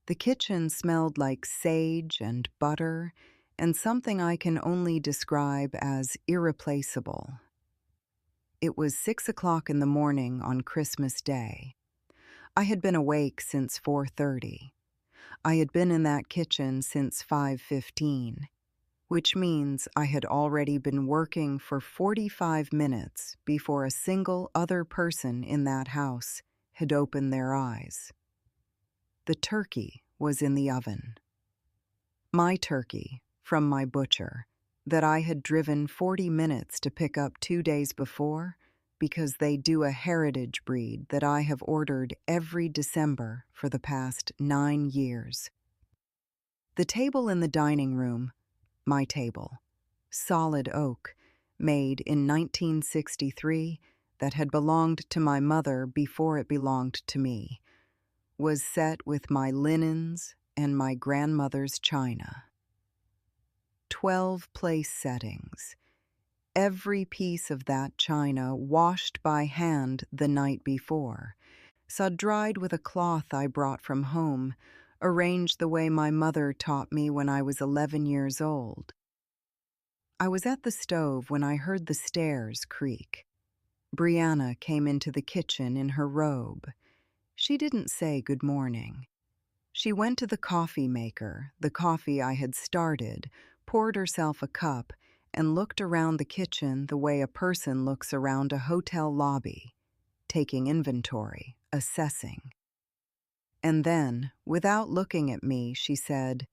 The kitchen smelled like sage and butter and something I can only describe as irreplaceable. It was 6 o'clock in the morning on Christmas Day. I had been awake since 4:30. I had been in that kitchen since 5:15, which means I had already been working for 45 minutes before a single other person in that house had opened their eyes. The turkey was in the oven. My turkey, from my butcher, that I had driven 40 minutes to pick up 2 days before because they do a heritage breed that I have ordered every December for the past 9 years. The table in the dining room, my table, solid oak, made in 1963 that had belonged to my mother before it belonged to me, was set with my linens and my grandmother's china. 12 place settings. Every piece of that china washed by hand the night before, sun-dried with a cloth I brought from home, arranged the way my mother taught me when I was 11 years old. I was at the stove when I heard the stairs creak. Brianna came into the kitchen in her robe. She didn't say good morning. She went to the coffee maker, the coffee I had started, poured herself a cup, and looked around the kitchen the way a person looks around a hotel lobby, taking inventory, assessing. And then, without looking at me, she said,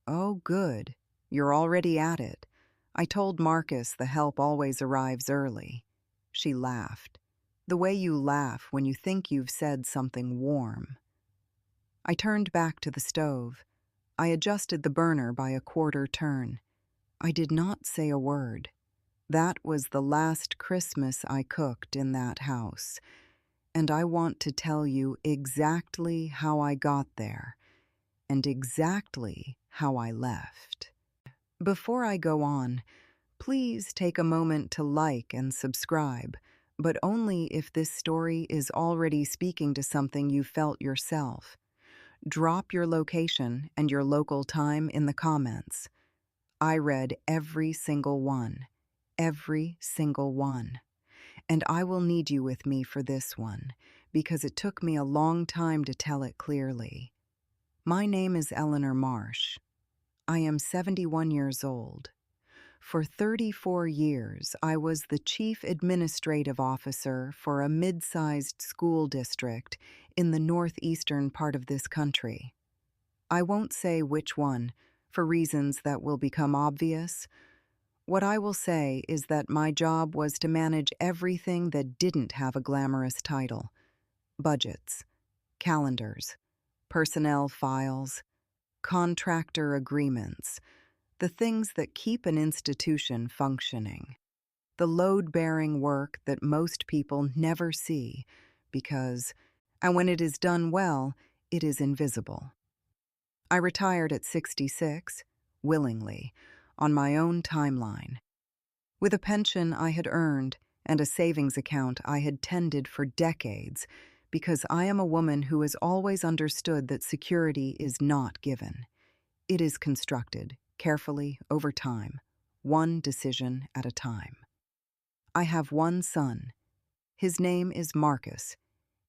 "Oh, good. You're already at it. I told Marcus the help always arrives early." She laughed, the way you laugh when you think you've said something warm. I turned back to the stove. I adjusted the burner by a quarter turn. I did not say a word. That was the last Christmas I cooked in that house, and I want to tell you exactly how I got there and exactly how I left. Before I go on, please take a moment to like and subscribe, but only if this story is already speaking to something you felt yourself. Drop your location and your local time in the comments. I read every single one, and I will need you with me for this one because it took me a long time to tell it clearly. My name is Eleanor Marsh. I am 71 years old. For 34 years, I was the chief administrative officer for a mid-sized school district in the northeastern part of this country. I won't say which one, for reasons that will become obvious. What I will say is that my job was to manage everything that didn't have a glamorous title: budgets, calendars, personnel files, contractor agreements, the things that keep an institution functioning, the load-bearing work that most people never see because, and when it is done well, it is invisible. I retired at 66, willingly, on my own timeline. With a pension I had earned and a savings account I had tended for decades, because I am a woman who has always understood that security is not given. It is constructed, carefully, over time, one decision at a time. I have one son. His name is Marcus.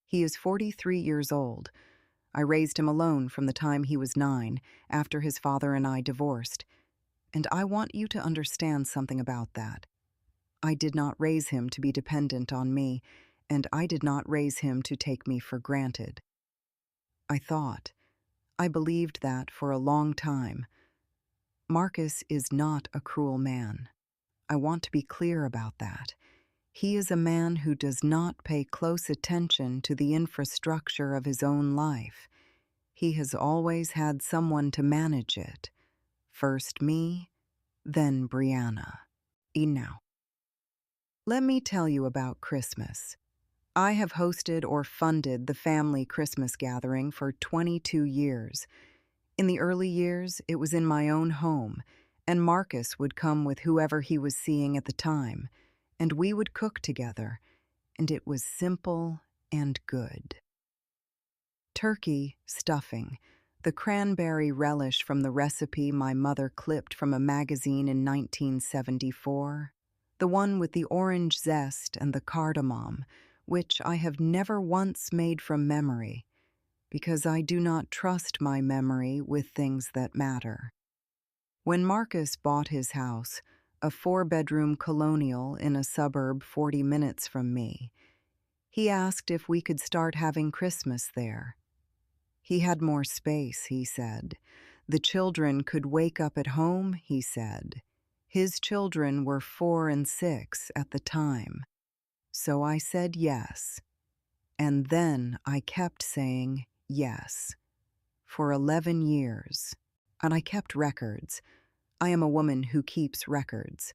He is 43 years old. I raised him alone from the time he was 9, after his father and I divorced. And I want you to understand something about that. I did not raise him to be dependent on me, and I did not raise him to take me for granted. I believed that for a long time. Marcus is not a cruel man. I want to be clear about that. He is a man who does not pay close attention to the infrastructure of his own life. He has always had someone to manage it. First me, then Brianna. Now, let me tell you about Christmas. I have hosted or funded the family Christmas gathering for 22 years. In the early years, it was in my own home, and Marcus would come with whoever he was seeing at the time, and we would cook together, and it was simple and good. Turkey, stuffing, The cranberry relish from the recipe my mother clipped from a magazine in 1974. The one with the orange zest and the cardamom, which I have never once made from memory, because I do not trust my memory with things that matter. When Marcus bought his house, a 4-bedroom colonial in a suburb 40 minutes from me, he asked if we could start having Christmas there. He had more space, he said. The children could wake up at home, he said. His children were 4 and 6 at the time. So I said yes. And then I kept saying yes. For 11 years. And I kept records. I am a woman who keeps records.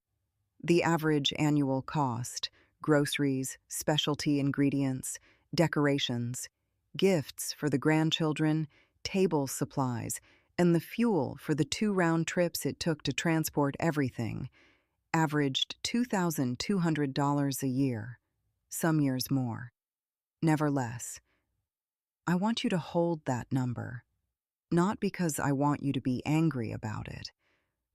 The average annual cost, groceries, specialty ingredients, decorations, gifts for the grandchildren, table supplies, and the fuel for the 2 round trips it took to transport everything, averaged $2,200 a year, some years more, never less. I want you to hold that number, not because I want you to be angry about it,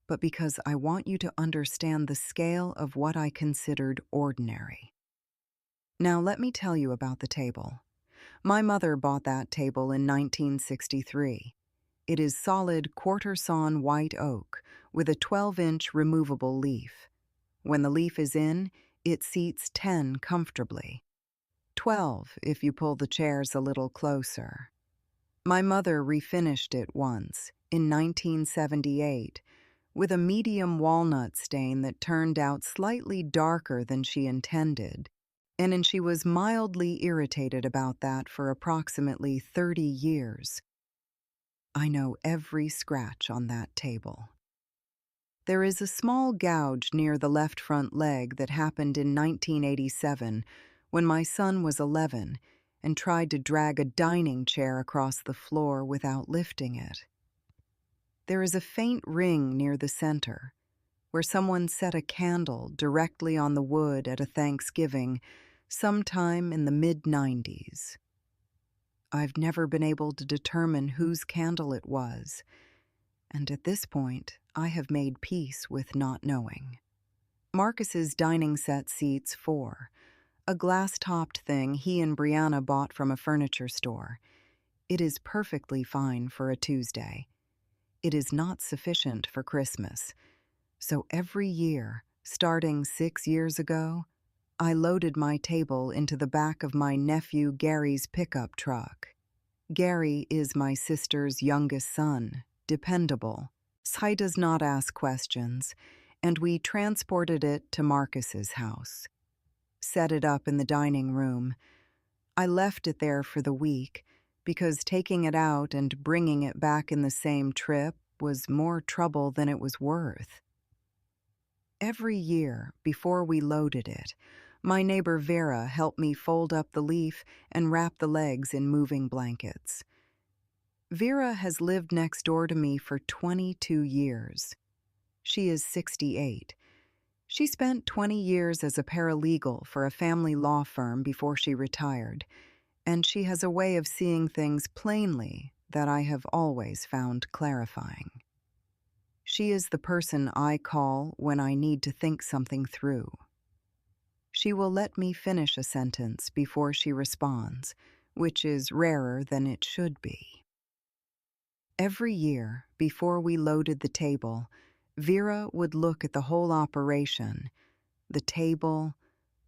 but because I want you to understand the scale of what I considered ordinary. Now let me tell you about the table. My mother bought that table in 1963. It is solid quarter-sawn white oak with a 12-inch removable leaf. When the leaf is in, it seats 10 comfortably. 12 if you pull the chairs a little closer. My mother refinished it once, in 1978, with a medium walnut stain that turned out slightly darker than she intended, and she was mildly irritated about that for approximately 30 years. I know every scratch on that table. There is a small gouge near the left front leg that happened in 1987 when my son was 11 and tried to drag a dining chair across the floor without lifting it. There is a faint ring near the center, where someone set a candle directly on the wood at a Thanksgiving sometime in the mid-90s. I've never been able to determine whose candle it was, and at this point, I have made peace with not knowing. Marcus's dining set seats 4, a glass-topped thing he and Brianna bought from a furniture store. It is perfectly fine for a Tuesday. It is not sufficient for Christmas. So every year, starting 6 years ago, I loaded my table into the back of my nephew Gary's pickup truck. Gary is my sister's youngest son, dependable. He does not ask questions, and we transported it to Marcus's house. Set it up in the dining room. I left it there for the week because taking it out and bringing it back in the same trip was more trouble than it was worth. Every year, before we loaded it, my neighbor Vera helped me fold up the leaf and wrap the legs in moving blankets. Vera has lived next door to me for 22 years. She is 68. She spent 20 years as a paralegal for a family law firm before she retired, and she has a way of seeing things plainly that I have always found clarifying. She is the person I call when I need to think something through. She will let me finish a sentence before she responds, which is rarer than it should be. Every year, before we loaded the table, Vera would look at the whole operation, the table,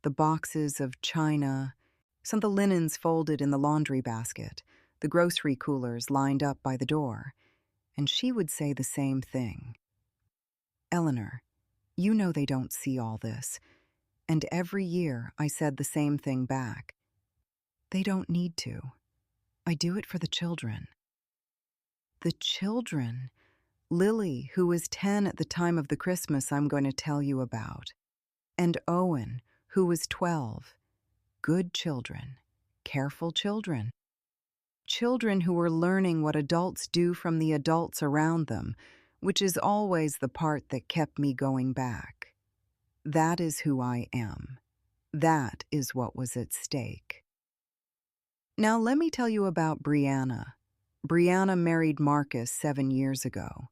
the boxes of china, some of the linens folded in the laundry basket, the grocery coolers lined up by the door, and she would say the same thing. Eleanor, you know they don't see all this. And every year I said the same thing back. They don't need to. I do it for the children. The children. Lily, who was 10 at the time of the Christmas I'm going to tell you about. And Owen, who was 12. Good children. Careful children. Children who were learning what adults do from the adults around them, which is always the part that kept me going back. That is who I am. That is what was at stake. Now let me tell you about Brianna. Brianna married Marcus 7 years ago.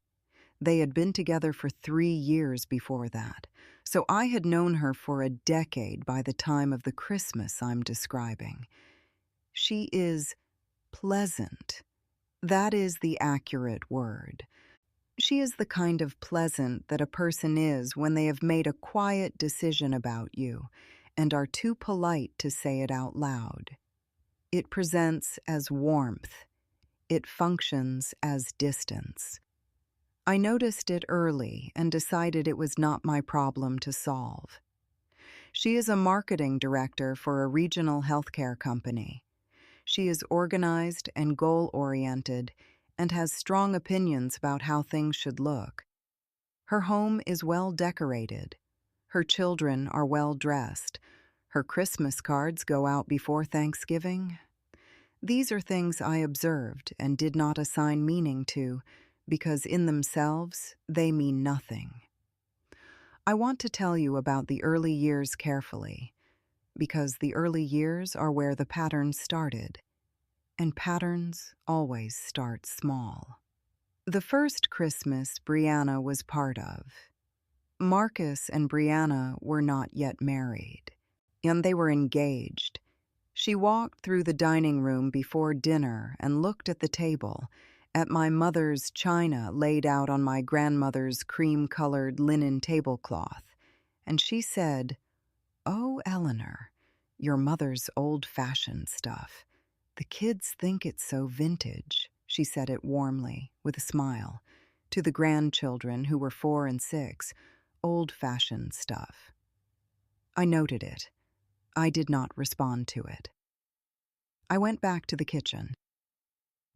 They had been together for 3 years before that, so I had known her for a decade by the time of the Christmas I'm describing. She is pleasant. That is the accurate word. She is the kind of pleasant that a person is when they have made a quiet decision about you and are too polite to say it out loud. It presents as warmth. It functions as distance. I noticed it early and decided it was not my problem to solve. She is a marketing director for a regional healthcare company. She is organized and goal-oriented and has strong opinions about how things should look. Her home is well decorated. Her children are well dressed. Her Christmas cards go out before Thanksgiving. These are things I observed and did not assign meaning to, because in themselves they mean nothing. I want to tell you about the early years carefully, because the early years are where the patterns started, and patterns always start small. The first Christmas Brianna was part of. Marcus and Brianna were not yet married, and they were engaged. She walked through the dining room before dinner and looked at the table, at my mother's china laid out on my grandmother's cream-colored linen tablecloth, and she said, "Oh, Eleanor, your mother's old-fashioned stuff. The kids think it's so vintage," she said it warmly, with a smile, to the grandchildren who were 4 and 6, old-fashioned stuff. I noted it. I did not respond to it. I went back to the kitchen.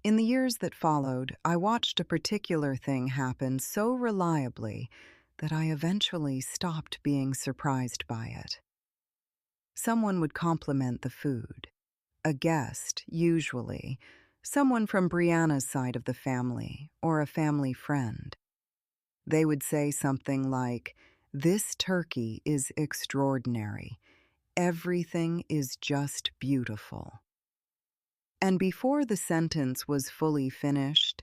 In the years that followed, I watched a particular thing happen so reliably that I eventually stopped being surprised by it. Someone would compliment the food. A guest, usually, someone from Brianna's side of the family, or a family friend. They would say something like, "This turkey is extraordinary. Everything is just beautiful." And before the sentence was fully finished,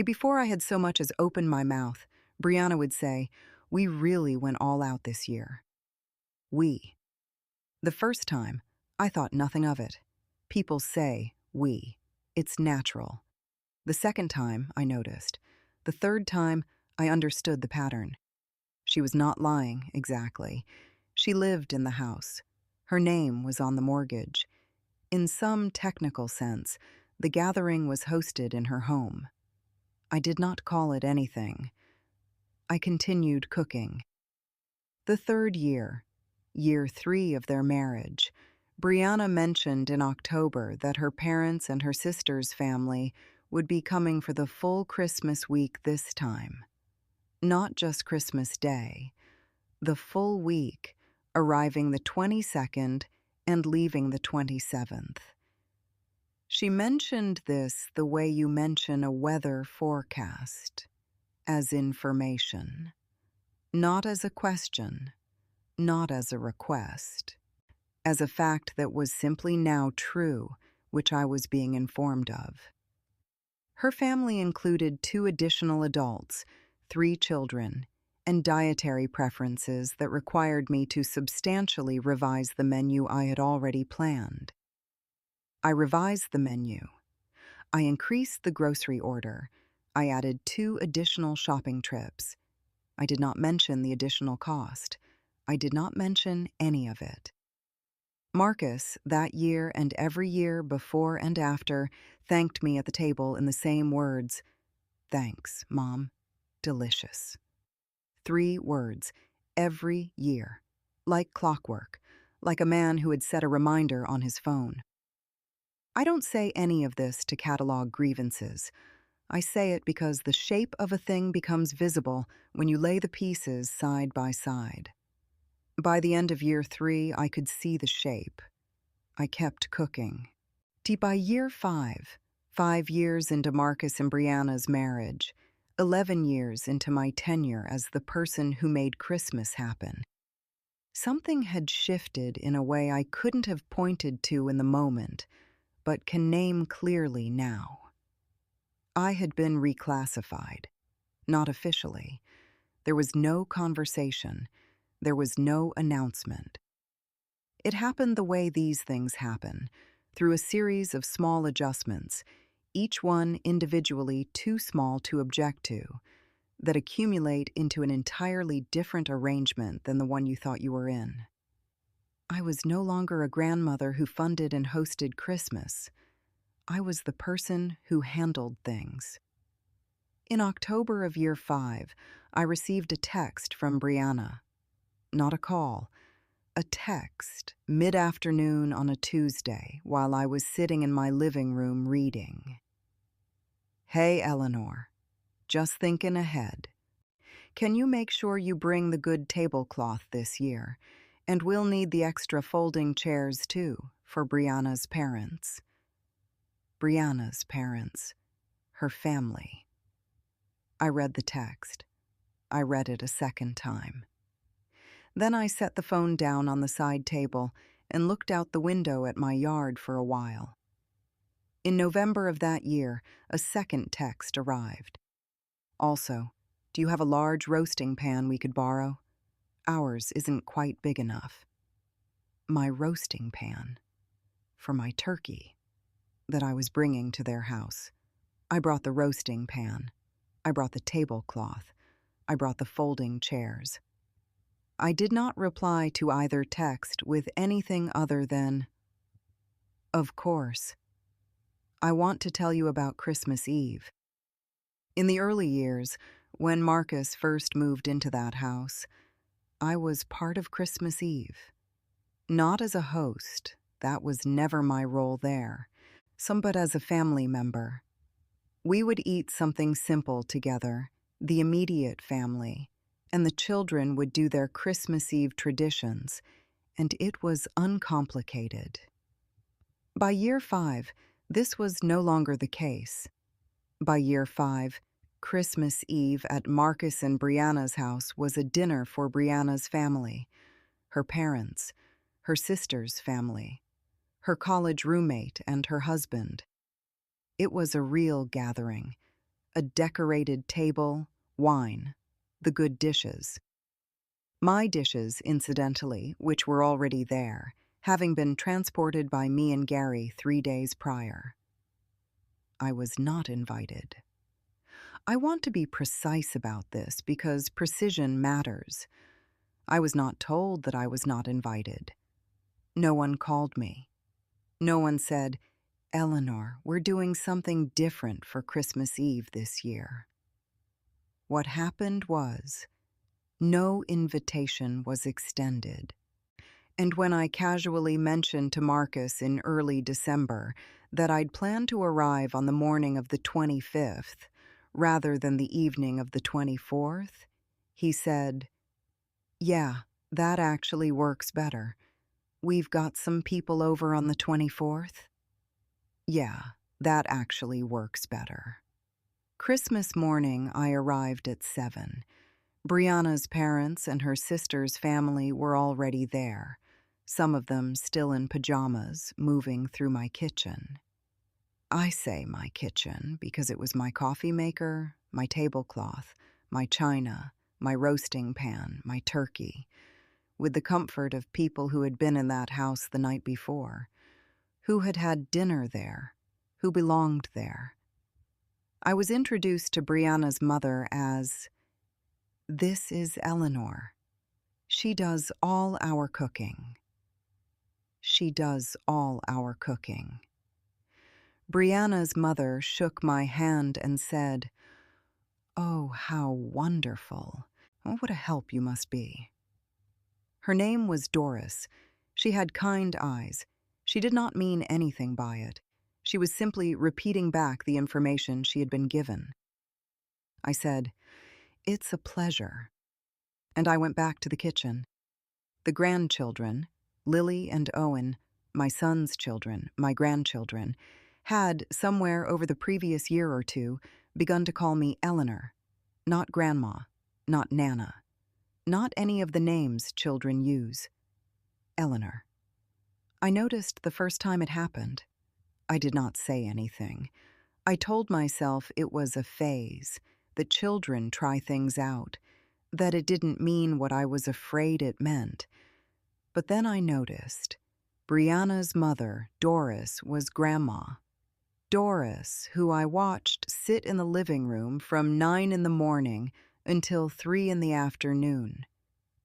before I had so much as opened my mouth, Brianna would say, "We really went all out this year." We. The first time, I thought nothing of it. People say we. It's natural. The second time, I noticed. The third time, I understood the pattern. She was not lying, exactly. She lived in the house. Her name was on the mortgage. In some technical sense, the gathering was hosted in her home. I did not call it anything. I continued cooking. The third year, year 3 of their marriage, Brianna mentioned in October that her parents and her sister's family would be coming for the full Christmas week this time. Not just Christmas Day, the full week, arriving the 22nd and leaving the 27th. She mentioned this the way you mention a weather forecast, as information, not as a question, not as a request, as a fact that was simply now true, which I was being informed of. Her family included 2 additional adults, 3 children, and dietary preferences that required me to substantially revise the menu I had already planned. I revised the menu. I increased the grocery order. I added 2 additional shopping trips. I did not mention the additional cost. I did not mention any of it. Marcus, that year and every year before and after, thanked me at the table in the same words. "Thanks, Mom. Delicious." 3 words, every year, like clockwork, like a man who had set a reminder on his phone. I don't say any of this to catalog grievances. I say it because the shape of a thing becomes visible when you lay the pieces side by side. By the end of year 3, I could see the shape. I kept cooking. By year 5, 5 years into Marcus and Brianna's marriage, 11 years into my tenure as the person who made Christmas happen, something had shifted in a way I couldn't have pointed to in the moment, but can name clearly now. I had been reclassified. Not officially. There was no conversation. There was no announcement. It happened the way these things happen, through a series of small adjustments, each one individually too small to object to, that accumulate into an entirely different arrangement than the one you thought you were in. I was no longer a grandmother who funded and hosted Christmas. I was the person who handled things. In October of year 5, I received a text from Brianna. Not a call, a text, mid-afternoon on a Tuesday, while I was sitting in my living room reading. Hey, Eleanor. Just thinking ahead. Can you make sure you bring the good tablecloth this year? And we'll need the extra folding chairs, too, for Brianna's parents. Brianna's parents. Her family. I read the text. I read it a second time. Then I set the phone down on the side table and looked out the window at my yard for a while. In November of that year, a second text arrived. Also, do you have a large roasting pan we could borrow? Ours isn't quite big enough. My roasting pan. For my turkey. That I was bringing to their house. I brought the roasting pan. I brought the tablecloth. I brought the folding chairs. I did not reply to either text with anything other than, "Of course. I want to tell you about Christmas Eve." In the early years, when Marcus first moved into that house, I was part of Christmas Eve. Not as a host, that was never my role there, but as a family member. We would eat something simple together, the immediate family, and the children would do their Christmas Eve traditions, and it was uncomplicated. By year 5, this was no longer the case. By year 5, Christmas Eve at Marcus and Brianna's house was a dinner for Brianna's family, her parents, her sister's family, her college roommate and her husband. It was a real gathering, a decorated table, wine, the good dishes. My dishes, incidentally, which were already there, having been transported by me and Gary 3 days prior. I was not invited. I want to be precise about this because precision matters. I was not told that I was not invited. No one called me. No one said, "Eleanor, we're doing something different for Christmas Eve this year." What happened was, no invitation was extended. And when I casually mentioned to Marcus in early December that I'd planned to arrive on the morning of the 25th, rather than the evening of the 24th, he said, "Yeah, that actually works better. We've got some people over on the 24th. Yeah, that actually works better." Christmas morning, I arrived at 7. Brianna's parents and her sister's family were already there, some of them still in pajamas, moving through my kitchen. I say my kitchen because it was my coffee maker, my tablecloth, my china, my roasting pan, my turkey, with the comfort of people who had been in that house the night before, who had had dinner there, who belonged there. I was introduced to Brianna's mother as, "This is Eleanor. She does all our cooking." She does all our cooking. Brianna's mother shook my hand and said, "Oh, how wonderful. Oh, what a help you must be." Her name was Doris. She had kind eyes. She did not mean anything by it. She was simply repeating back the information she had been given. I said, "It's a pleasure." And I went back to the kitchen. The grandchildren, Lily and Owen, my son's children, my grandchildren, had, somewhere over the previous year or two, begun to call me Eleanor, not Grandma, not Nana, not any of the names children use. Eleanor. I noticed the first time it happened. I did not say anything. I told myself it was a phase, that children try things out, that it didn't mean what I was afraid it meant. But then I noticed Brianna's mother, Doris, was Grandma. Doris, who I watched sit in the living room from 9 in the morning until 3 in the afternoon,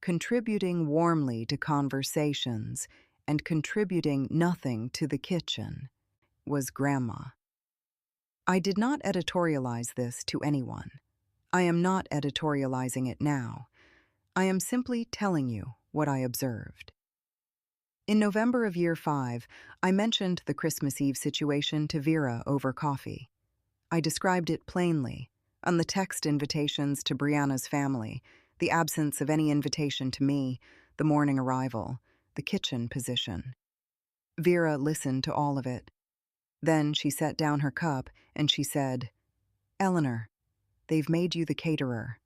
contributing warmly to conversations and contributing nothing to the kitchen, was Grandma. I did not editorialize this to anyone. I am not editorializing it now. I am simply telling you what I observed. In November of year 5, I mentioned the Christmas Eve situation to Vera over coffee. I described it plainly, on the text invitations to Brianna's family, the absence of any invitation to me, the morning arrival, the kitchen position. Vera listened to all of it. Then she set down her cup and she said, "Eleanor, they've made you the caterer."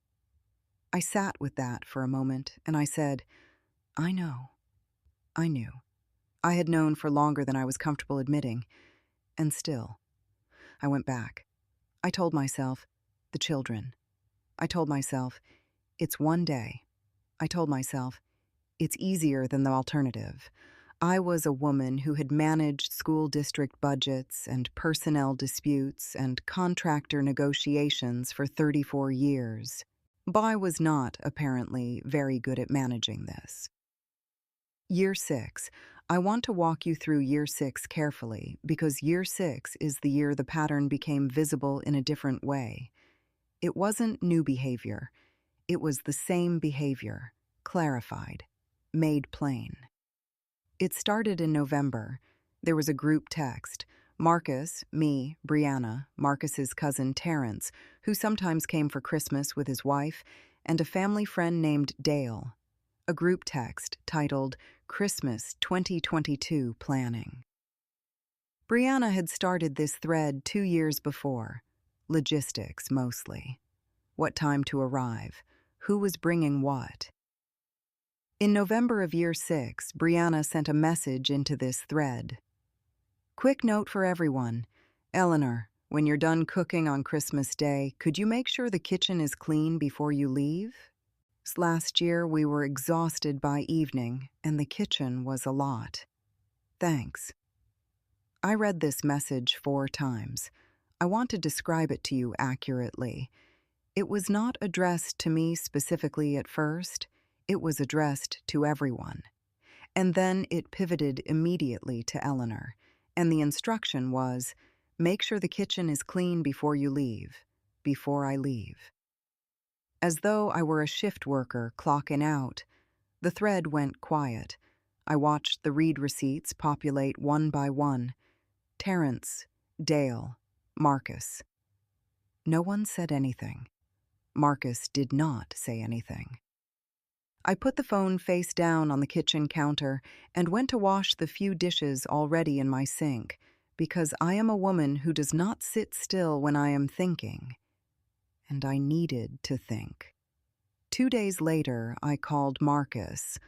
I sat with that for a moment and I said, "I know." I knew. I had known for longer than I was comfortable admitting. And still, I went back. I told myself, the children. I told myself, it's one day. I told myself, it's easier than the alternative. I was a woman who had managed school district budgets and personnel disputes and contractor negotiations for 34 years. But I was not, apparently, very good at managing this. Year 6. I want to walk you through year 6 carefully because year 6 is the year the pattern became visible in a different way. It wasn't new behavior. It was the same behavior, clarified, made plain. It started in November. There was a group text. Marcus, me, Brianna, Marcus's cousin Terrence, who sometimes came for Christmas with his wife, and a family friend named Dale. A group text titled Christmas 2022 Planning. Brianna had started this thread 2 years before. Logistics, mostly. What time to arrive? Who was bringing what? In November of year 6, Brianna sent a message into this thread. Quick note for everyone. Eleanor, when you're done cooking on Christmas Day, could you make sure the kitchen is clean before you leave? Last year, we were exhausted by evening, and the kitchen was a lot. Thanks. I read this message 4 times. I want to describe it to you accurately. It was not addressed to me specifically at first. It was addressed to everyone. And then it pivoted immediately to Eleanor, and the instruction was, make sure the kitchen is clean before you leave, before I leave. As though I were a shift worker clocking out, the thread went quiet. I watched the read receipts populate one by one. Terrence, Dale, Marcus. No one said anything. Marcus did not say anything. I put the phone face down on the kitchen counter and went to wash the few dishes already in my sink, because I am a woman who does not sit still when I am thinking. And I needed to think. 2 days later, I called Marcus.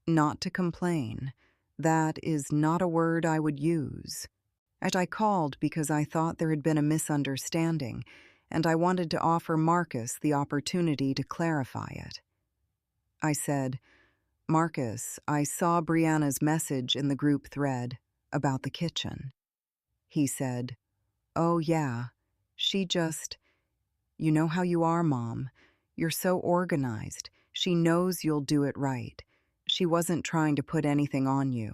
Not to complain. That is not a word I would use. And I called because I thought there had been a misunderstanding, and I wanted to offer Marcus the opportunity to clarify it. I said, Marcus, I saw Brianna's message in the group thread about the kitchen. He said, oh yeah, she just... You know how you are, Mom. You're so organized. She knows you'll do it right. She wasn't trying to put anything on you.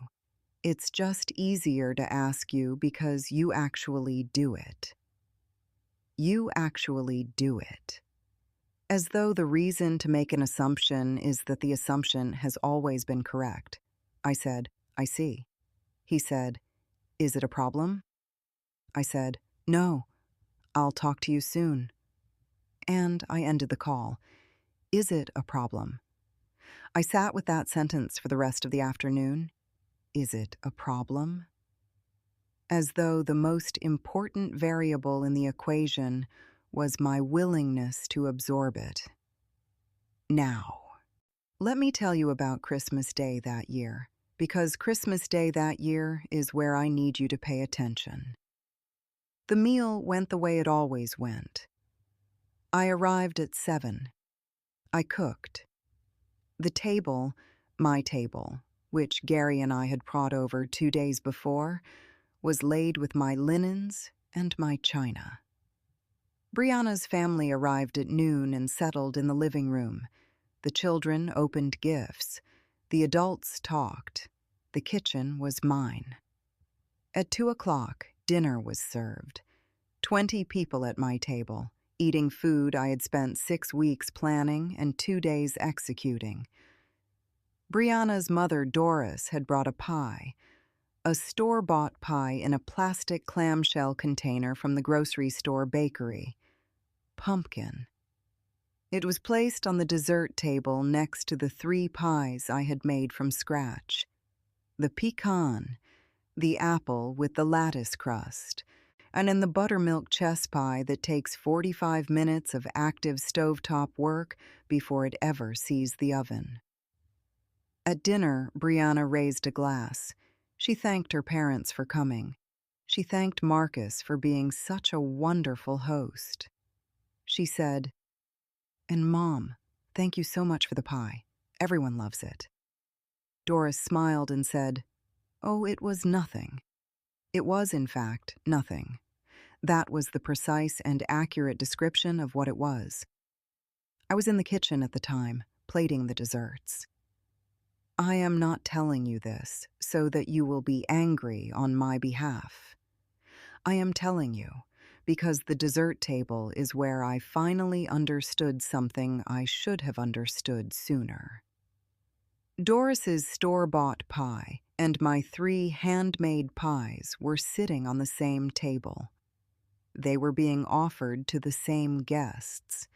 It's just easier to ask you because you actually do it. You actually do it. As though the reason to make an assumption is that the assumption has always been correct. I said, I see. He said, is it a problem? I said, no. I'll talk to you soon. And I ended the call. Is it a problem? I sat with that sentence for the rest of the afternoon. Is it a problem? As though the most important variable in the equation was my willingness to absorb it. Now, let me tell you about Christmas Day that year, because Christmas Day that year is where I need you to pay attention. The meal went the way it always went. I arrived at 7. I cooked. The table, my table, which Gary and I had brought over 2 days before, was laid with my linens and my china. Brianna's family arrived at noon and settled in the living room. The children opened gifts. The adults talked. The kitchen was mine. At 2 o'clock, dinner was served. 20 people at my table, eating food I had spent 6 weeks planning and 2 days executing. Brianna's mother, Doris, had brought a pie, a store-bought pie in a plastic clamshell container from the grocery store bakery. Pumpkin. It was placed on the dessert table next to the 3 pies I had made from scratch. The pecan, the apple with the lattice crust, and in the buttermilk chess pie that takes 45 minutes of active stovetop work before it ever sees the oven. At dinner, Brianna raised a glass. She thanked her parents for coming. She thanked Marcus for being such a wonderful host. She said, "And Mom, thank you so much for the pie. Everyone loves it." Doris smiled and said, "Oh, it was nothing." It was, in fact, nothing. That was the precise and accurate description of what it was. I was in the kitchen at the time, plating the desserts. I am not telling you this so that you will be angry on my behalf. I am telling you because the dessert table is where I finally understood something I should have understood sooner. Doris's store-bought pie and my 3 handmade pies were sitting on the same table. They were being offered to the same guests.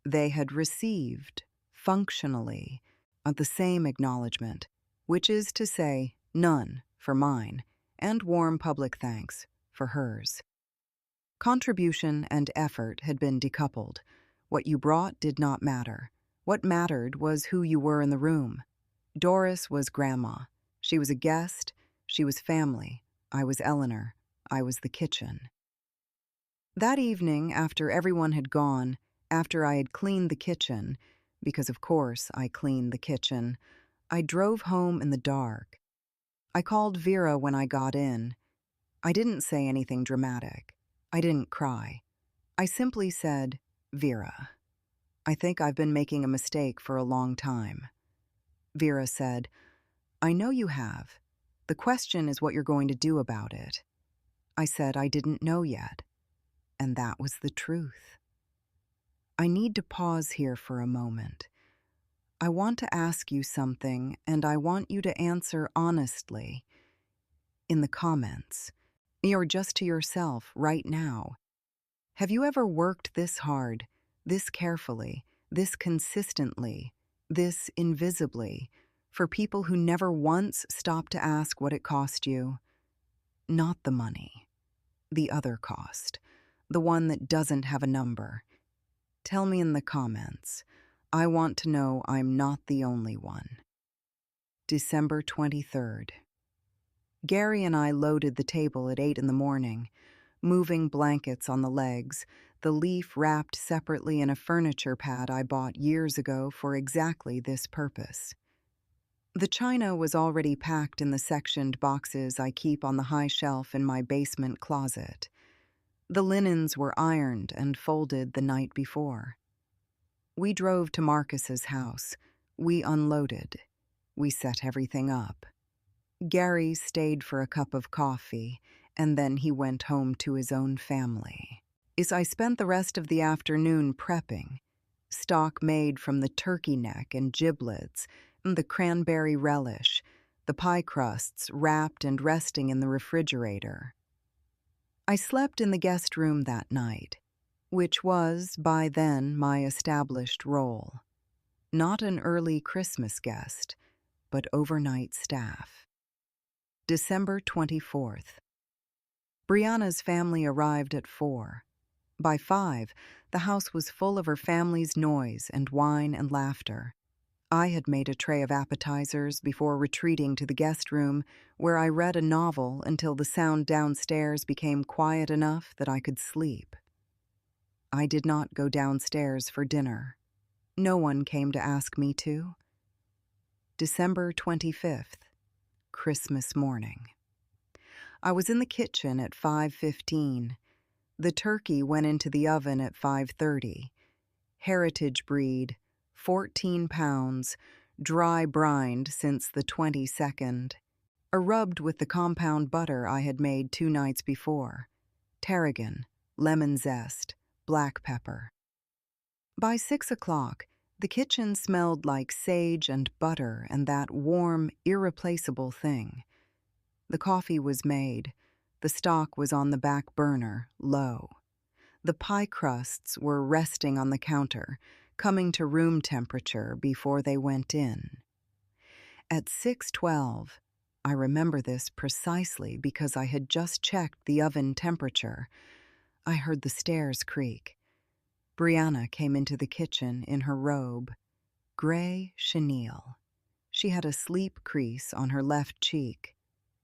They had received, functionally, the same acknowledgement, which is to say, none for mine, and warm public thanks for hers. Contribution and effort had been decoupled. What you brought did not matter. What mattered was who you were in the room. Doris was Grandma. She was a guest. She was family. I was Eleanor. I was the kitchen. That evening, after everyone had gone, after I had cleaned the kitchen, because of course I cleaned the kitchen, I drove home in the dark. I called Vera when I got in. I didn't say anything dramatic. I didn't cry. I simply said, "Vera, I think I've been making a mistake for a long time." Vera said, "I know you have. The question is what you're going to do about it." I said I didn't know yet. And that was the truth. I need to pause here for a moment. I want to ask you something, and I want you to answer honestly. In the comments, or just to yourself right now. Have you ever worked this hard, this carefully, this consistently, this invisibly, for people who never once stopped to ask what it cost you? Not the money. The other cost. The one that doesn't have a number. Tell me in the comments. I want to know I'm not the only one. December 23rd. Gary and I loaded the table at 8 in the morning, moving blankets on the legs, the leaf wrapped separately in a furniture pad I bought years ago for exactly this purpose. The china was already packed in the sectioned boxes I keep on the high shelf in my basement closet. The linens were ironed and folded the night before. We drove to Marcus's house. We unloaded. We set everything up. Gary stayed for a cup of coffee, and then he went home to his own family. I spent the rest of the afternoon prepping. Stock made from the turkey neck and giblets, the cranberry relish, the pie crusts wrapped and resting in the refrigerator. I slept in the guest room that night, which was, by then, my established role. Not an early Christmas guest, but overnight staff. December 24th. Brianna's family arrived at 4. By 5, the house was full of her family's noise and wine and laughter. I had made a tray of appetizers before retreating to the guest room, where I read a novel until the sound downstairs became quiet enough that I could sleep. I did not go downstairs for dinner. No one came to ask me to. December 25th, Christmas morning. I was in the kitchen at 5:15. The turkey went into the oven at 5:30. Heritage breed, 14 pounds, dry brined since the 22nd, rubbed with the compound butter I had made 2 nights before, tarragon, lemon zest, black pepper. By 6 o'clock, the kitchen smelled like sage and butter and that warm, irreplaceable thing. The coffee was made. The stock was on the back burner, low. The pie crusts were resting on the counter, coming to room temperature before they went in. At 6:12, I remember this precisely because I had just checked the oven temperature, I heard the stairs creak. Brianna came into the kitchen in her robe, gray chenille. She had a sleep crease on her left cheek.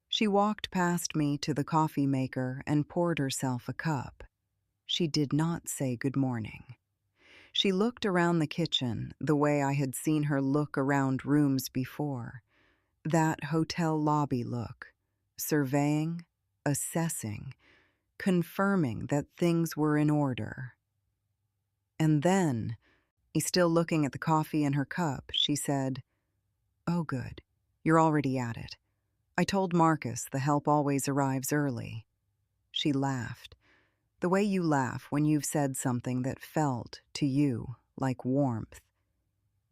She walked past me to the coffee maker and poured herself a cup. She did not say good morning. She looked around the kitchen the way I had seen her look around rooms before. That hotel lobby look, surveying, assessing, confirming that things were in order. And then, still looking at the coffee in her cup, she said, "Oh, good. You're already at it. I told Marcus the help always arrives early." She laughed. The way you laugh when you've said something that felt, to you, like warmth.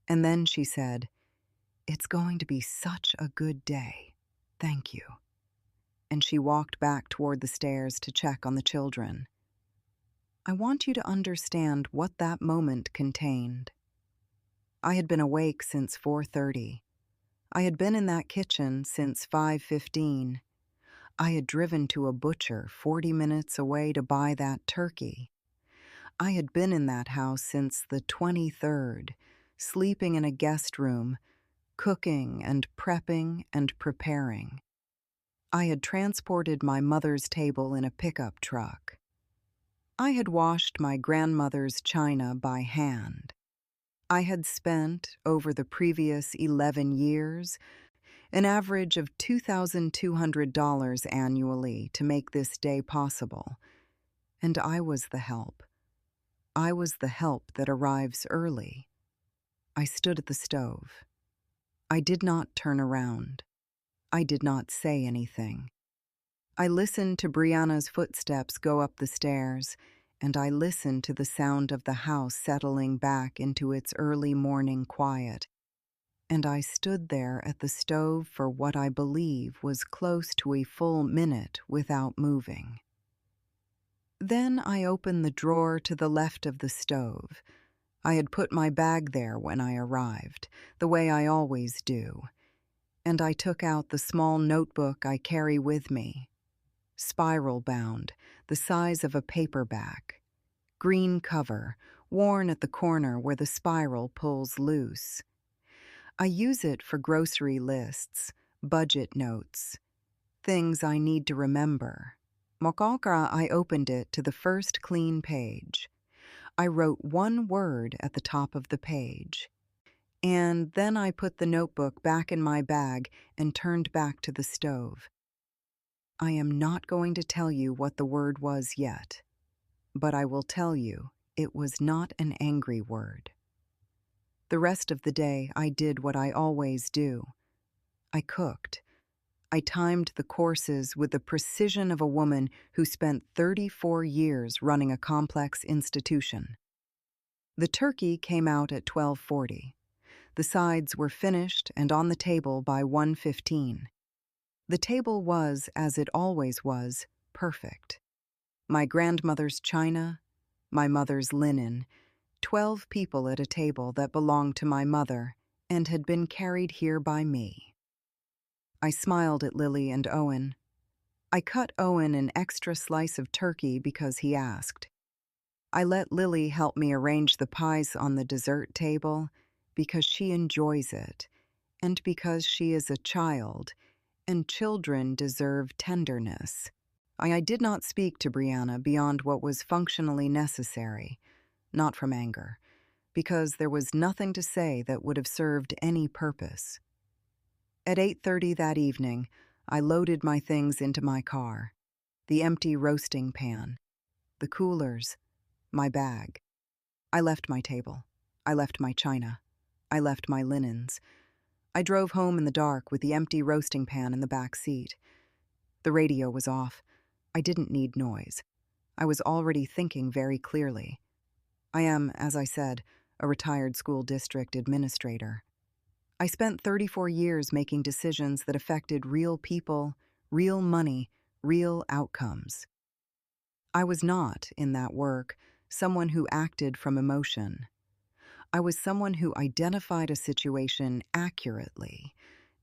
And then she said, "It's going to be such a good day. Thank you." And she walked back toward the stairs to check on the children. I want you to understand what that moment contained. I had been awake since 4:30. I had been in that kitchen since 5:15. I had driven to a butcher 40 minutes away to buy that turkey. I had been in that house since the 23rd, sleeping in a guest room, cooking and prepping and preparing. I had transported my mother's table in a pickup truck. I had washed my grandmother's china by hand. I had spent, over the previous 11 years, an average of $2,200 annually to make this day possible. And I was the help. I was the help that arrives early. I stood at the stove. I did not turn around. I did not say anything. I listened to Brianna's footsteps go up the stairs, and I listened to the sound of the house settling back into its early morning quiet. And I stood there at the stove for what I believe was close to a full minute without moving. Then I opened the drawer to the left of the stove. I had put my bag there when I arrived, the way I always do, and I took out the small notebook I carry with me. Spiral-bound, the size of a paperback. Green cover, worn at the corner where the spiral pulls loose. I use it for grocery lists, budget notes, things I need to remember. Mokalkara, I opened it to the first clean page. I wrote one word at the top of the page. And then I put the notebook back in my bag and turned back to the stove. I am not going to tell you what the word was yet, but I will tell you it was not an angry word. The rest of the day, I did what I always do. I cooked. I timed the courses with the precision of a woman who spent 34 years running a complex institution. The turkey came out at 12:40. The sides were finished and on the table by 1:15. The table was, as it always was, perfect. My grandmother's china, my mother's linen, 12 people at a table that belonged to my mother and had been carried here by me. I smiled at Lily and Owen. I cut Owen an extra slice of turkey because he asked. I let Lily help me arrange the pies on the dessert table, because she enjoys it, and because she is a child, and children deserve tenderness. I did not speak to Brianna beyond what was functionally necessary, not from anger, because there was nothing to say that would have served any purpose. At 8:30 that evening, I loaded my things into my car, the empty roasting pan, the coolers, my bag. I left my table. I left my china. I left my linens. I drove home in the dark with the empty roasting pan in the back seat. The radio was off. I didn't need noise. I was already thinking very clearly. I am, as I said, a retired school district administrator. I spent 34 years making decisions that affected real people, real money, real outcomes. I was not, in that work, someone who acted from emotion. I was someone who identified a situation accurately,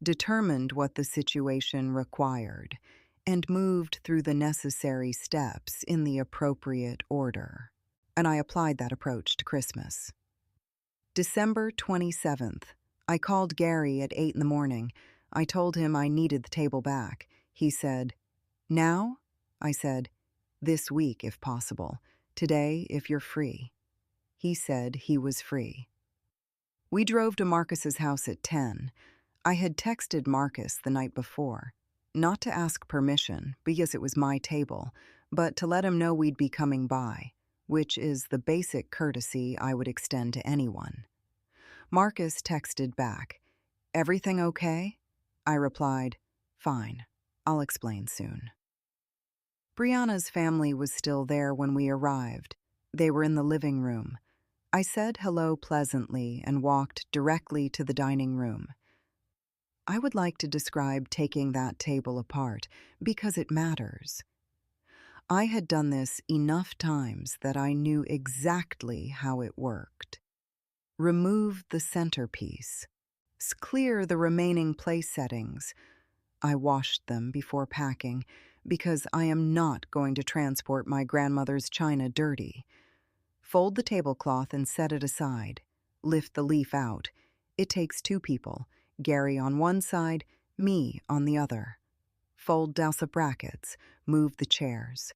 determined what the situation required, and moved through the necessary steps in the appropriate order. And I applied that approach to Christmas. December 27th. I called Gary at 8 in the morning. I told him I needed the table back. He said, "Now?" I said, "This week, if possible. Today, if you're free." He said he was free. We drove to Marcus's house at 10. I had texted Marcus the night before, not to ask permission, because it was my table, but to let him know we'd be coming by, which is the basic courtesy I would extend to anyone. Marcus texted back, "Everything okay?" I replied, "Fine. I'll explain soon." Brianna's family was still there when we arrived. They were in the living room. I said hello pleasantly and walked directly to the dining room. I would like to describe taking that table apart because it matters. I had done this enough times that I knew exactly how it worked. Remove the centerpiece. Clear the remaining place settings. I washed them before packing because I am not going to transport my grandmother's china dirty. Fold the tablecloth and set it aside. Lift the leaf out. It takes 2 people, Gary on one side, me on the other. Fold dousap brackets. Move the chairs.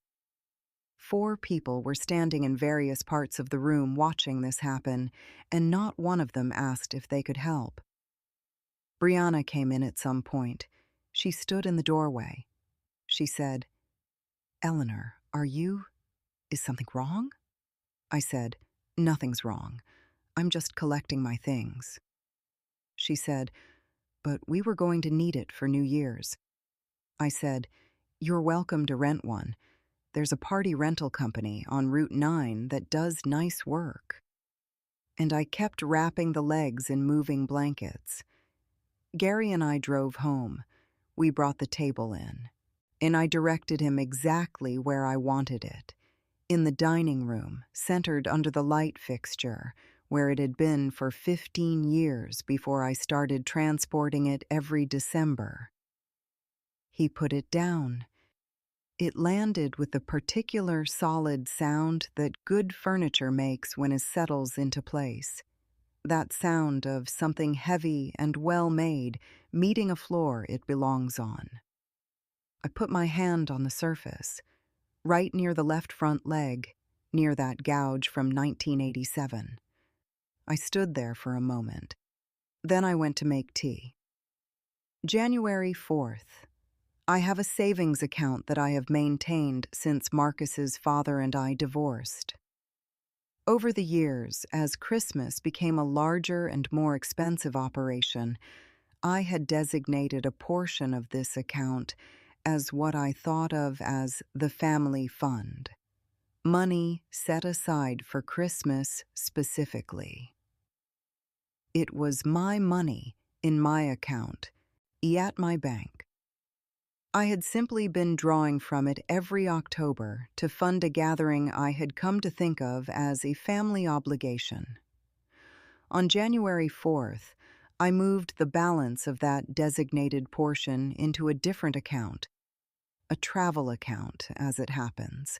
4 people were standing in various parts of the room watching this happen, and not one of them asked if they could help. Brianna came in at some point. She stood in the doorway. She said, "Eleanor, is something wrong?" I said, "Nothing's wrong. I'm just collecting my things." She said, "But we were going to need it for New Year's." I said, "You're welcome to rent one. There's a party rental company on Route 9 that does nice work." And I kept wrapping the legs in moving blankets. Gary and I drove home. We brought the table in, and I directed him exactly where I wanted it, in the dining room, centered under the light fixture, where it had been for 15 years before I started transporting it every December. He put it down. It landed with the particular solid sound that good furniture makes when it settles into place. That sound of something heavy and well-made meeting a floor it belongs on. I put my hand on the surface, right near the left front leg, near that gouge from 1987. I stood there for a moment. Then I went to make tea. January 4th. I have a savings account that I have maintained since Marcus's father and I divorced. Over the years, as Christmas became a larger and more expensive operation, I had designated a portion of this account as what I thought of as the family fund. Money set aside for Christmas specifically. It was my money in my account, at my bank. I had simply been drawing from it every October to fund a gathering I had come to think of as a family obligation. On January 4th, I moved the balance of that designated portion into a different account, a travel account, as it happens.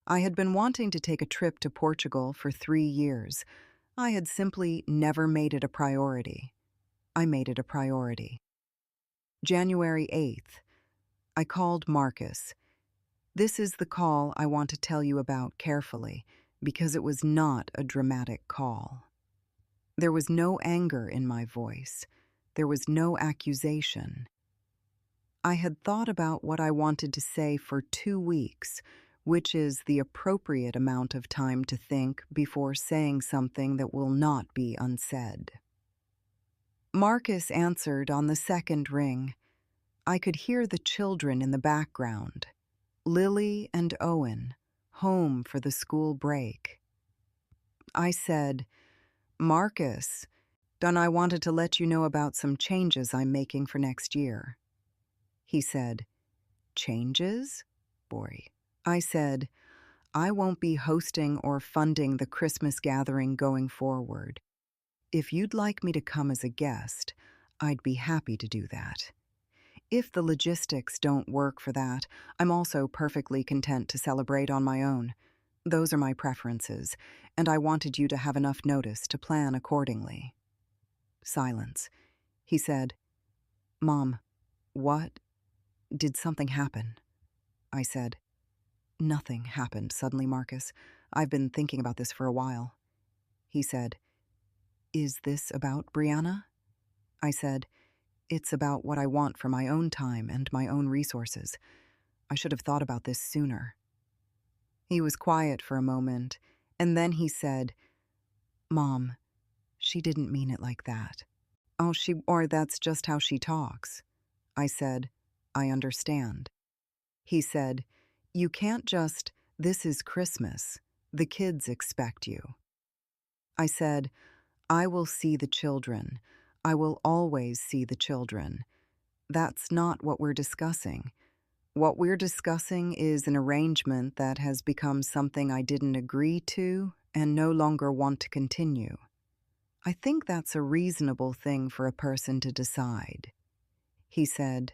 I had been wanting to take a trip to Portugal for 3 years. I had simply never made it a priority. I made it a priority. January 8th. I called Marcus. This is the call I want to tell you about carefully, because it was not a dramatic call. There was no anger in my voice. There was no accusation. I had thought about what I wanted to say for 2 weeks, which is the appropriate amount of time to think before saying something that will not be unsaid. Marcus answered on the second ring. I could hear the children in the background. Lily and Owen, home for the school break. I said, Marcus, I wanted to let you know about some changes I'm making for next year. He said, changes? Boy. I said, I won't be hosting or funding the Christmas gathering going forward. If you'd like me to come as a guest, I'd be happy to do that. If the logistics don't work for that, I'm also perfectly content to celebrate on my own. Those are my preferences, and I wanted you to have enough notice to plan accordingly. Silence. He said, Mom, what? Did something happen? I said, Nothing happened suddenly, Marcus. I've been thinking about this for a while. He said, Is this about Brianna? I said, It's about what I want for my own time and my own resources. I should have thought about this sooner. He was quiet for a moment, and then he said, Mom, she didn't mean it like that. Or that's just how she talks. I said, I understand. He said, You can't just, this is Christmas. The kids expect you. I said, I will see the children. I will always see the children. That's not what we're discussing. What we're discussing is an arrangement that has become something I didn't agree to and no longer want to continue. I think that's a reasonable thing for a person to decide. He said,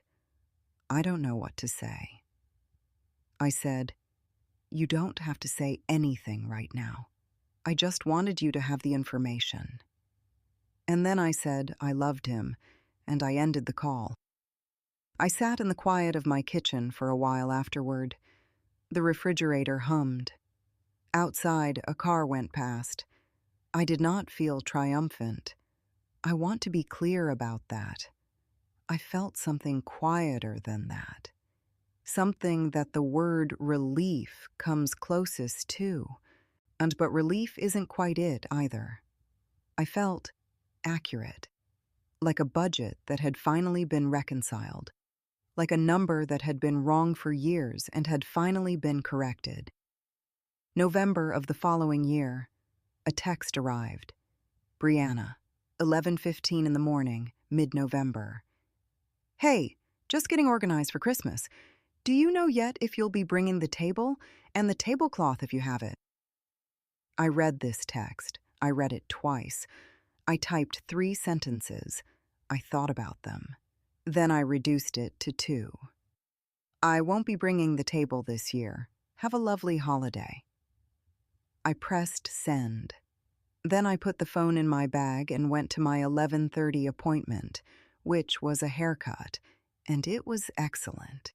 I don't know what to say. I said, You don't have to say anything right now. I just wanted you to have the information. And then I said I loved him, and I ended the call. I sat in the quiet of my kitchen for a while afterward. The refrigerator hummed. Outside, a car went past. I did not feel triumphant. I want to be clear about that. I felt something quieter than that. Something that the word relief comes closest to. But relief isn't quite it either. I felt accurate, like a budget that had finally been reconciled, like a number that had been wrong for years and had finally been corrected. November of the following year, a text arrived. Brianna, 11:15 in the morning, mid-November. Hey, just getting organized for Christmas. Do you know yet if you'll be bringing the table and the tablecloth if you have it? I read this text. I read it twice. I typed 3 sentences. I thought about them. Then I reduced it to 2. I won't be bringing the table this year. Have a lovely holiday. I pressed send. Then I put the phone in my bag and went to my 11:30 appointment, which was a haircut, and it was excellent.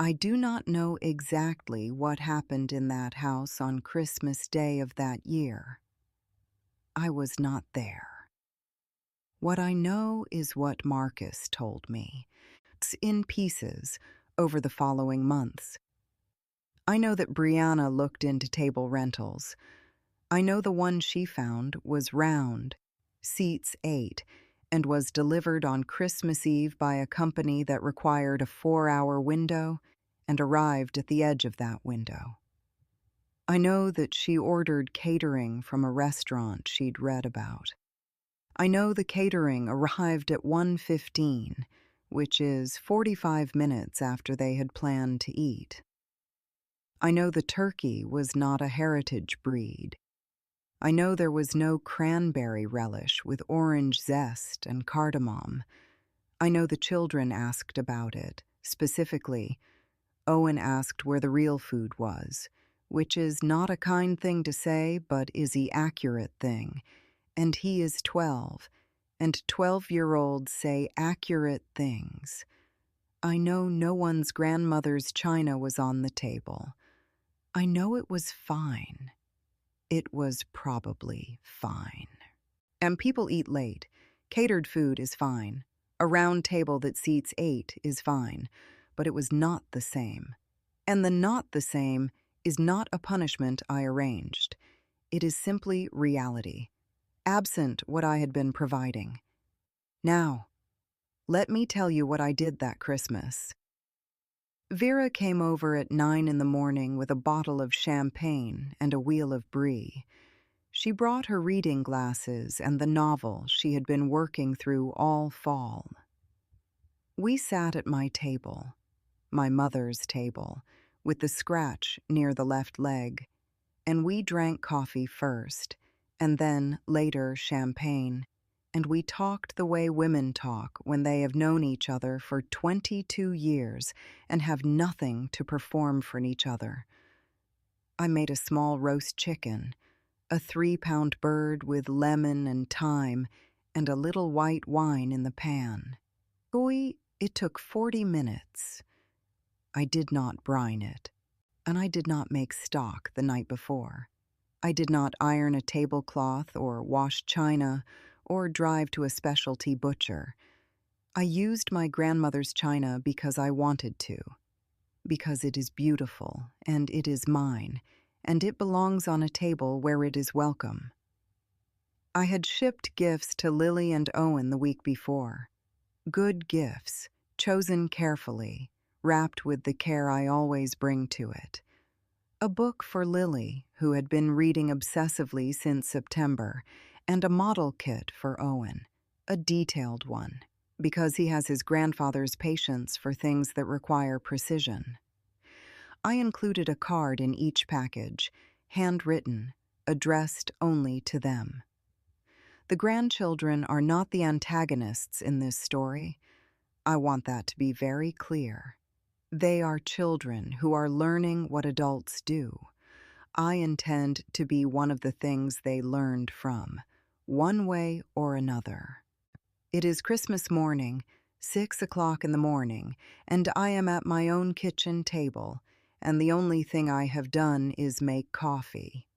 I do not know exactly what happened in that house on Christmas Day of that year. I was not there. What I know is what Marcus told me. It's in pieces over the following months. I know that Brianna looked into table rentals. I know the one she found was round, seats 8, and was delivered on Christmas Eve by a company that required a 4-hour window and arrived at the edge of that window. I know that she ordered catering from a restaurant she'd read about. I know the catering arrived at 1:15, which is 45 minutes after they had planned to eat. I know the turkey was not a heritage breed. I know there was no cranberry relish with orange zest and cardamom. I know the children asked about it. Specifically, Owen asked where the real food was, which is not a kind thing to say, but is the accurate thing. And he is 12, and 12-year-olds say accurate things. I know no one's grandmother's china was on the table. I know it was fine. It was probably fine. And people eat late. Catered food is fine. A round table that seats 8 is fine. But it was not the same. And the not the same is not a punishment I arranged. It is simply reality, absent what I had been providing. Now, let me tell you what I did that Christmas. Vera came over at 9 in the morning with a bottle of champagne and a wheel of brie. She brought her reading glasses and the novel she had been working through all fall. We sat at my table, my mother's table, with the scratch near the left leg, and we drank coffee first, and then, later, champagne, and we talked the way women talk when they have known each other for 22 years and have nothing to perform for each other. I made a small roast chicken, a 3-pound bird with lemon and thyme, and a little white wine in the pan. It took 40 minutes. I did not brine it, and I did not make stock the night before. I did not iron a tablecloth or wash china or drive to a specialty butcher. I used my grandmother's china because I wanted to, because it is beautiful and it is mine, and it belongs on a table where it is welcome. I had shipped gifts to Lily and Owen the week before. Good gifts, chosen carefully, wrapped with the care I always bring to it. A book for Lily, who had been reading obsessively since September, and a model kit for Owen, a detailed one, because he has his grandfather's patience for things that require precision. I included a card in each package, handwritten, addressed only to them. The grandchildren are not the antagonists in this story. I want that to be very clear. They are children who are learning what adults do. I intend to be one of the things they learned from, one way or another. It is Christmas morning, 6 o'clock in the morning, and I am at my own kitchen table, and the only thing I have done is make coffee.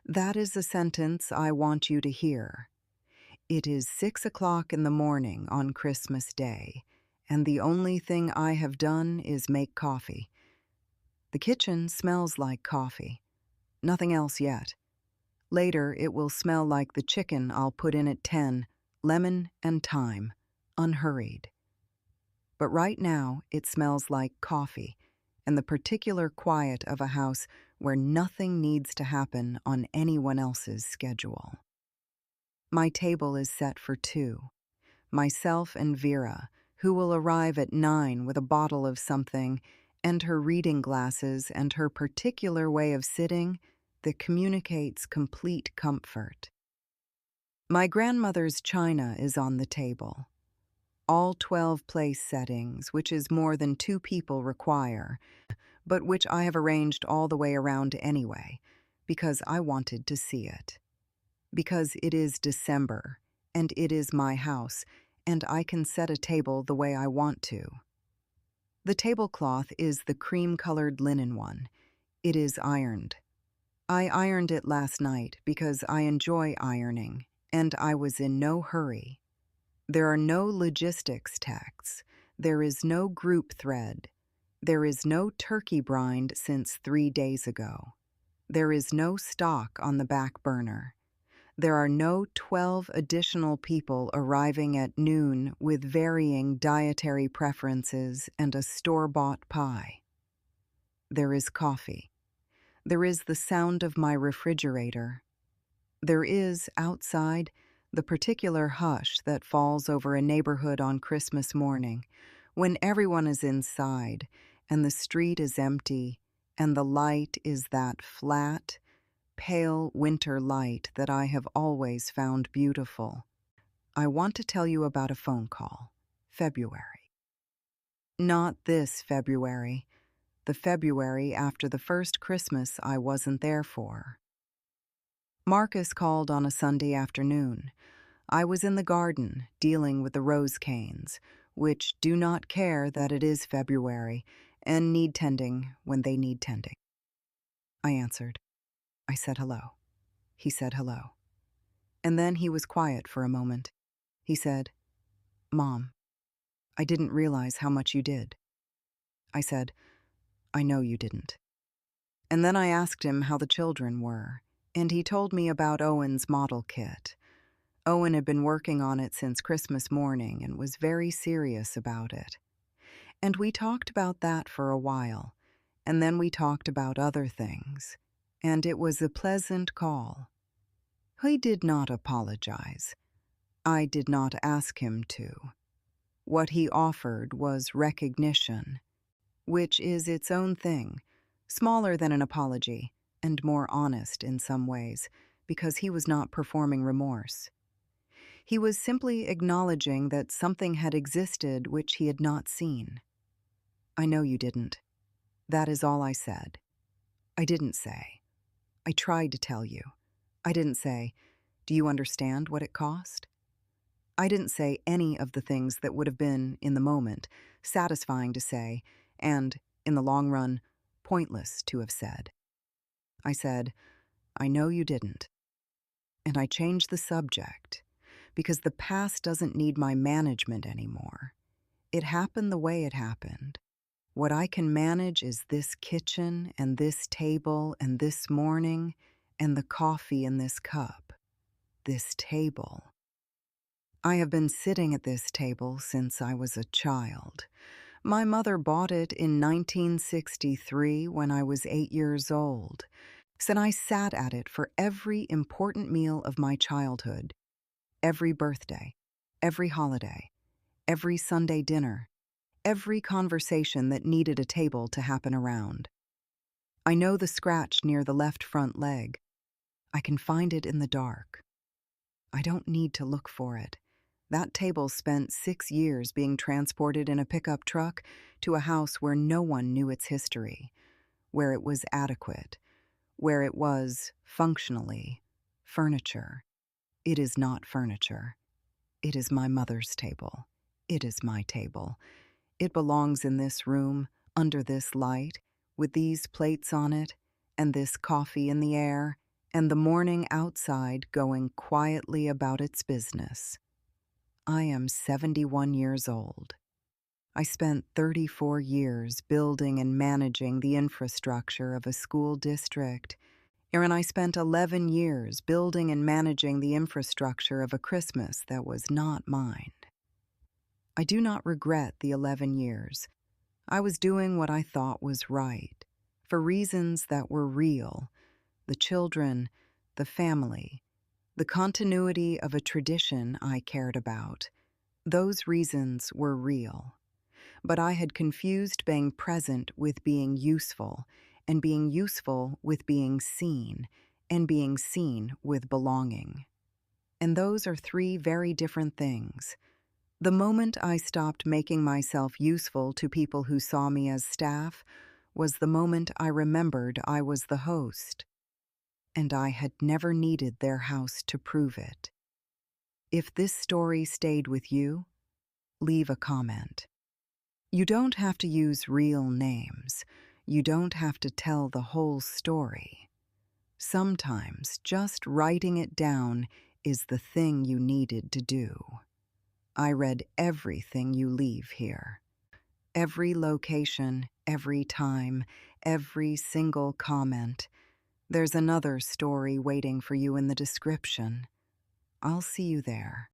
That is the sentence I want you to hear. It is 6 o'clock in the morning on Christmas Day, and the only thing I have done is make coffee. The kitchen smells like coffee. Nothing else yet. Later, it will smell like the chicken I'll put in at 10, lemon and thyme, unhurried. But right now, it smells like coffee, and the particular quiet of a house where nothing needs to happen on anyone else's schedule. My table is set for 2. Myself and Vera, who will arrive at 9 with a bottle of something, and her reading glasses and her particular way of sitting that communicates complete comfort. My grandmother's china is on the table. All 12 place settings, which is more than 2 people require, but which I have arranged all the way around anyway, because I wanted to see it. Because it is December, and it is my house, and I can set a table the way I want to. The tablecloth is the cream-colored linen one. It is ironed. I ironed it last night because I enjoy ironing, and I was in no hurry. There are no logistics texts. There is no group thread. There is no turkey brined since 3 days ago. There is no stock on the back burner. There are no 12 additional people arriving at noon with varying dietary preferences and a store-bought pie. There is coffee. There is the sound of my refrigerator. There is, outside, the particular hush that falls over a neighborhood on Christmas morning, when everyone is inside, and the street is empty, and the light is that flat, pale winter light that I have always found beautiful. I want to tell you about a phone call. February. Not this February. the February after the first Christmas I wasn't there for. Marcus called on a Sunday afternoon. I was in the garden dealing with the rose canes, which do not care that it is February and need tending when they need tending. I answered. I said hello. He said hello. And then he was quiet for a moment. He said, "Mom, I didn't realize how much you did." I said, "I know you didn't." And then I asked him how the children were, and he told me about Owen's model kit. Owen had been working on it since Christmas morning and was very serious about it. And we talked about that for a while, and then we talked about other things, and it was a pleasant call. He did not apologize. I did not ask him to. What he offered was recognition, which is its own thing, smaller than an apology and more honest in some ways, because he was not performing remorse. He was simply acknowledging that something had existed which he had not seen. I know you didn't. That is all I said. I didn't say. I tried to tell you. I didn't say, "Do you understand what it cost?" I didn't say any of the things that would have been, in the moment, satisfying to say, and, in the long run, pointless to have said. I said, "I know you didn't." And I changed the subject, because the past doesn't need my management anymore. It happened the way it happened. What I can manage is this kitchen and this table and this morning and the coffee in this cup. This table. I have been sitting at this table since I was a child. My mother bought it in 1963 when I was 8 years old. So I sat at it for every important meal of my childhood, every birthday, every holiday, every Sunday dinner, every conversation that needed a table to happen around. I know the scratch near the left front leg. I can find it in the dark. I don't need to look for it. That table spent 6 years being transported in a pickup truck to a house where no one knew its history, where it was adequate, where it was, functionally, furniture. It is not furniture. It is my mother's table. It is my table. It belongs in this room, under this light, with these plates on it, and this coffee in the air, and the morning outside going quietly about its business. I am 71 years old. I spent 34 years building and managing the infrastructure of a school district, and I spent 11 years building and managing the infrastructure of a Christmas that was not mine. I do not regret the 11 years. I was doing what I thought was right, for reasons that were real: the children, the family, the continuity of a tradition I cared about. Those reasons were real. But I had confused being present with being useful, and being useful with being seen, and being seen with belonging. And those are 3 very different things. The moment I stopped making myself useful to people who saw me as staff was the moment I remembered I was the host, and I had never needed their house to prove it. If this story stayed with you, leave a comment. You don't have to use real names. You don't have to tell the whole story. Sometimes just writing it down is the thing you needed to do. I read everything you leave here. Every location, every time, every single comment. There's another story waiting for you in the description. I'll see you there.